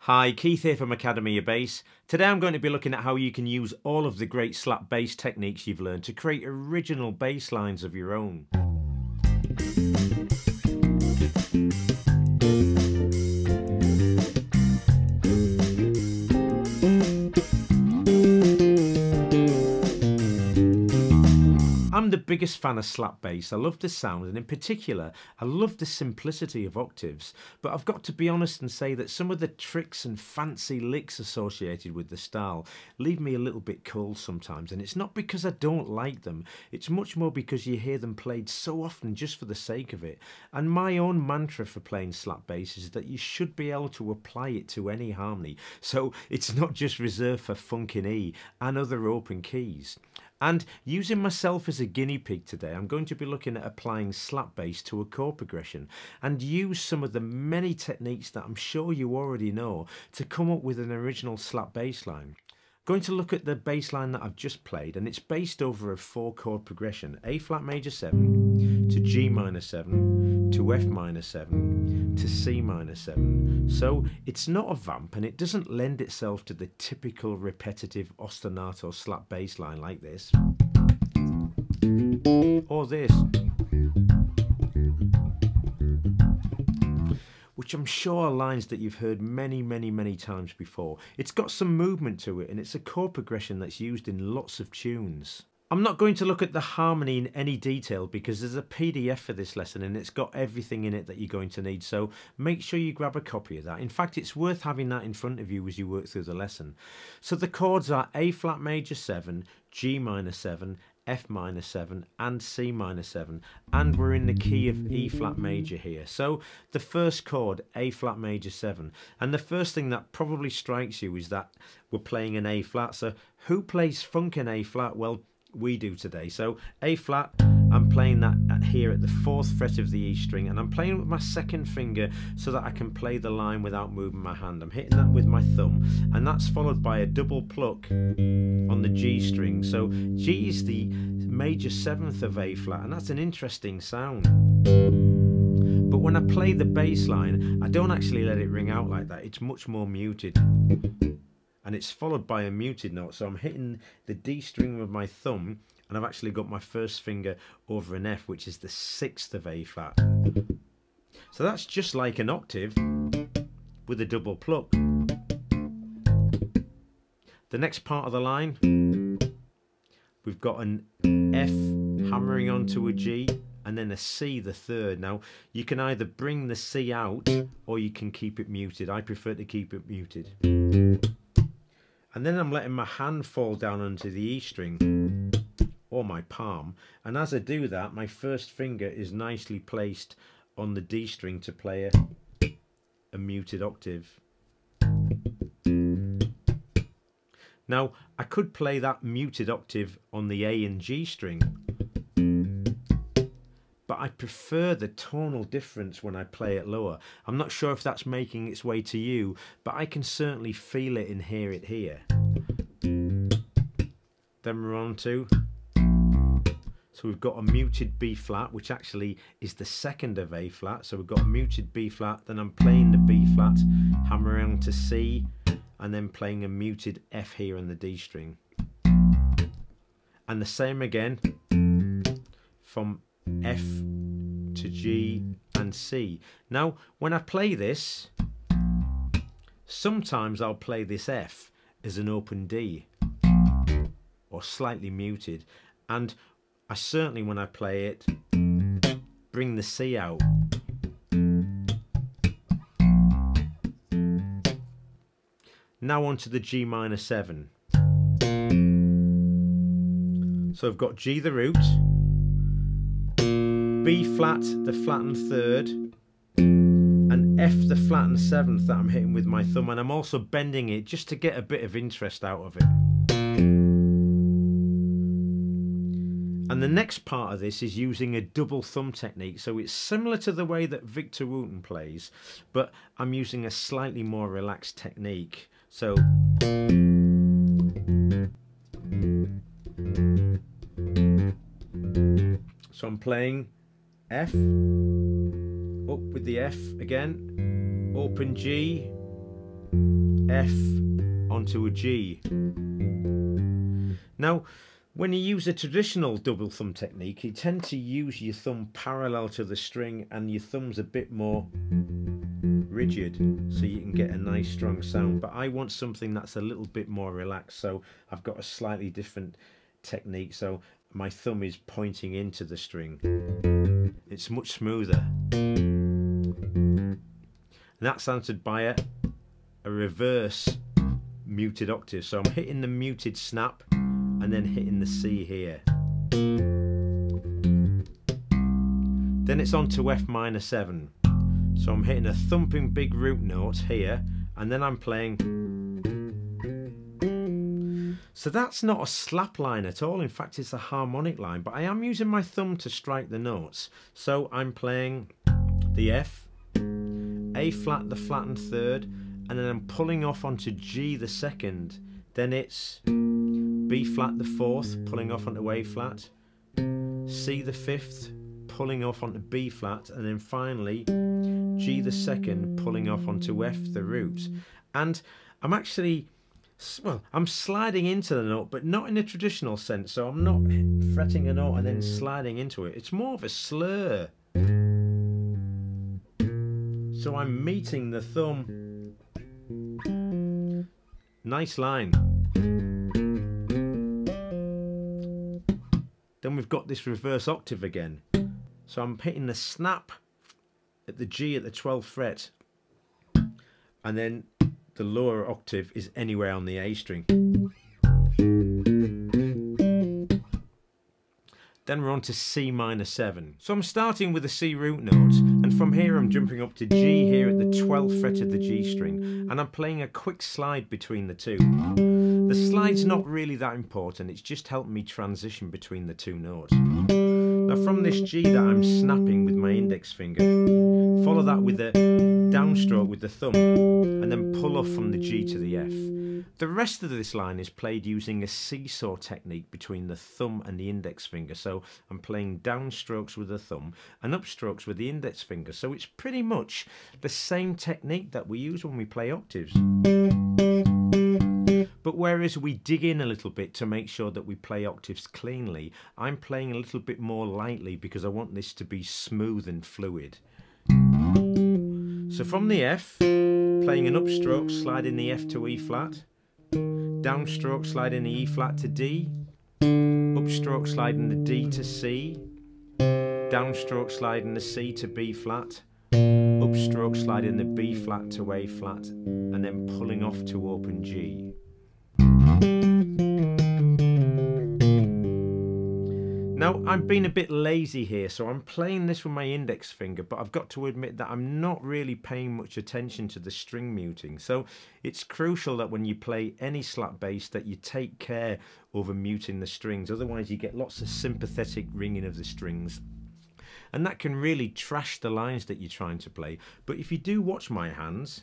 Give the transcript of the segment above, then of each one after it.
Hi, Keith here from Academy of Bass. Today I'm going to be looking at how you can use all of the great slap bass techniques you've learned to create original bass lines of your own. I'm the biggest fan of slap bass. I love the sound, and in particular I love the simplicity of octaves, but I've got to be honest and say that some of the tricks and fancy licks associated with the style leave me a little bit cold sometimes, and it's not because I don't like them, it's much more because you hear them played so often just for the sake of it. And my own mantra for playing slap bass is that you should be able to apply it to any harmony, so it's not just reserved for funk in E and other open keys. And using myself as a guinea pig today, I'm going to be looking at applying slap bass to a chord progression and use some of the many techniques that I'm sure you already know to come up with an original slap bass line. Going to look at the bass line that I've just played, and it's based over a 4-chord progression: A flat major 7 to G minor 7 to F minor 7 to C minor 7. So it's not a vamp, and it doesn't lend itself to the typical repetitive ostinato slap bass line like this or this, which I'm sure are lines that you've heard many times before. It's got some movement to it, and it's a chord progression that's used in lots of tunes. I'm not going to look at the harmony in any detail because there's a PDF for this lesson and it's got everything in it that you're going to need, so make sure you grab a copy of that. In fact, it's worth having that in front of you as you work through the lesson. So the chords are A flat major 7, G minor 7, F minor 7 and C minor 7, and we're in the key of E flat major here. So the first chord, A flat major 7, and the first thing that probably strikes you is that we're playing an A flat. So who plays funk in A flat? Well, we do today. So A flat, I'm playing that here at the 4th fret of the E string, and I'm playing it with my second finger so that I can play the line without moving my hand. I'm hitting that with my thumb, and that's followed by a double pluck on the G string. So G is the major 7th of A flat, and that's an interesting sound. But when I play the bass line, I don't actually let it ring out like that. It's much more muted, and it's followed by a muted note. So I'm hitting the D string with my thumb, and I've actually got my first finger over an F, which is the 6th of A flat. So that's just like an octave with a double pluck. The next part of the line, we've got an F hammering onto a G, and then a C, the 3rd. Now, you can either bring the C out or you can keep it muted. I prefer to keep it muted. And then I'm letting my hand fall down onto the E string or my palm, and as I do that, my first finger is nicely placed on the D string to play a muted octave. Now, I could play that muted octave on the A and G string, but I prefer the tonal difference when I play it lower. I'm not sure if that's making its way to you, but I can certainly feel it and hear it here. Then we're on to, so we've got a muted B flat, which actually is the 2nd of A flat. So we've got a muted B flat, then I'm playing the B flat, hammering on to C, and then playing a muted F here on the D string. And the same again from F to G and C. Now, when I play this, sometimes I'll play this F as an open D or slightly muted, and I certainly, when I play it, bring the C out. Now on to the G minor 7. So I've got G the root, B flat, the flattened 3rd, and F the flattened 7th that I'm hitting with my thumb, and I'm also bending it just to get a bit of interest out of it. And the next part of this is using a double thumb technique. So it's similar to the way that Victor Wooten plays, but I'm using a slightly more relaxed technique. So I'm playing F, up with the F again, open G, F onto a G. Now, when you use a traditional double thumb technique, you tend to use your thumb parallel to the string and your thumb's a bit more rigid so you can get a nice strong sound. But I want something that's a little bit more relaxed, so I've got a slightly different technique. So my thumb is pointing into the string. It's much smoother. And that's answered by a reverse muted octave. So I'm hitting the muted snap and then hitting the C here. Then it's on to F minor 7. So I'm hitting a thumping big root note here, and then I'm playing. So that's not a slap line at all. In fact, it's a harmonic line, but I am using my thumb to strike the notes. So I'm playing the F, A flat the flattened third, and then I'm pulling off onto G the second. Then it's B flat the fourth, pulling off onto A flat, C the fifth, pulling off onto B flat, and then finally G the second, pulling off onto F the root. And I'm actually, well, I'm sliding into the note, but not in a traditional sense. So I'm not fretting a note and then sliding into it. It's more of a slur. So I'm meeting the thumb. Nice line. Then we've got this reverse octave again. So I'm hitting the snap at the G at the 12th fret, and then the lower octave is anywhere on the A string. Then we're on to C minor 7. So I'm starting with a C root note, and from here I'm jumping up to G here at the 12th fret of the G string, and I'm playing a quick slide between the two. The slide's not really that important, it's just helping me transition between the two notes. Now from this G that I'm snapping with my index finger, follow that with a downstroke with the thumb, and then pull off from the G to the F. The rest of this line is played using a seesaw technique between the thumb and the index finger. So I'm playing downstrokes with the thumb and upstrokes with the index finger. So it's pretty much the same technique that we use when we play octaves. But whereas we dig in a little bit to make sure that we play octaves cleanly, I'm playing a little bit more lightly because I want this to be smooth and fluid. So from the F, playing an upstroke, sliding the F to E flat, downstroke, sliding the E flat to D, upstroke, sliding the D to C, downstroke, sliding the C to B flat, upstroke, sliding the B flat to A flat, and then pulling off to open G. Now, I'm being a bit lazy here, so I'm playing this with my index finger, but I've got to admit that I'm not really paying much attention to the string muting. So it's crucial that when you play any slap bass that you take care over muting the strings, otherwise you get lots of sympathetic ringing of the strings. And that can really trash the lines that you're trying to play. But if you do watch my hands,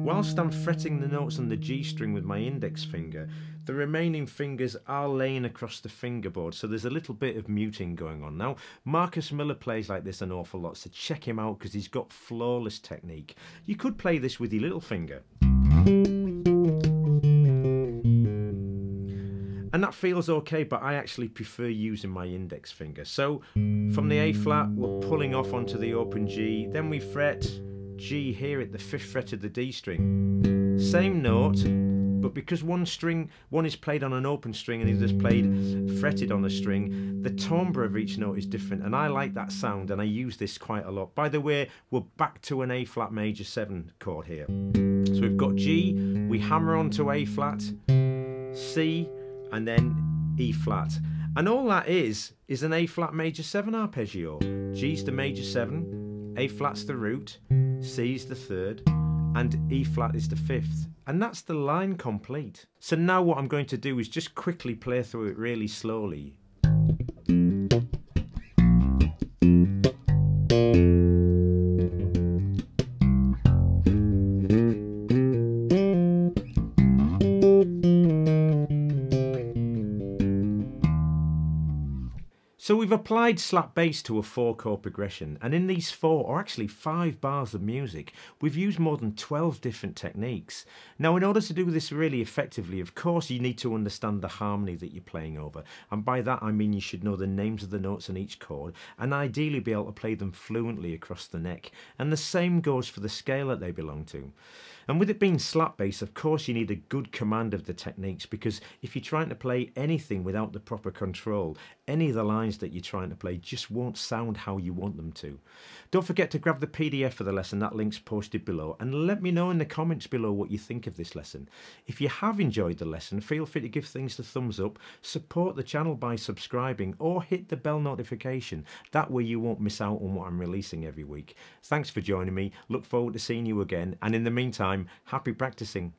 whilst I'm fretting the notes on the G string with my index finger, the remaining fingers are laying across the fingerboard, so there's a little bit of muting going on. Now, Marcus Miller plays like this an awful lot, so check him out because he's got flawless technique. You could play this with your little finger. And that feels okay, but I actually prefer using my index finger. So from the A flat, we're pulling off onto the open G, then we fret G here at the 5th fret of the D string. Same note, but because one is played on an open string and the other's played fretted on a string, the timbre of each note is different, and I like that sound and I use this quite a lot. By the way, we're back to an A flat major 7 chord here. So we've got G, we hammer on to A flat, C, and then E flat. And all that is an A flat major 7 arpeggio. G's the major 7, A flat's the root, C's the 3rd, and E flat is the 5th. And that's the line complete. So now what I'm going to do is just quickly play through it really slowly. So we've We've applied slap bass to a 4-chord progression, and in these 4 or actually 5 bars of music we've used more than 12 different techniques. Now in order to do this really effectively, of course you need to understand the harmony that you're playing over, and by that I mean you should know the names of the notes on each chord and ideally be able to play them fluently across the neck, and the same goes for the scale that they belong to. And with it being slap bass, of course you need a good command of the techniques, because if you're trying to play anything without the proper control, any of the lines that you're trying to play just won't sound how you want them to. Don't forget to grab the PDF for the lesson, that link's posted below, and let me know in the comments below what you think of this lesson. If you have enjoyed the lesson, feel free to give things the thumbs up, support the channel by subscribing, or hit the bell notification. That way you won't miss out on what I'm releasing every week. Thanks for joining me, look forward to seeing you again, and in the meantime, happy practicing.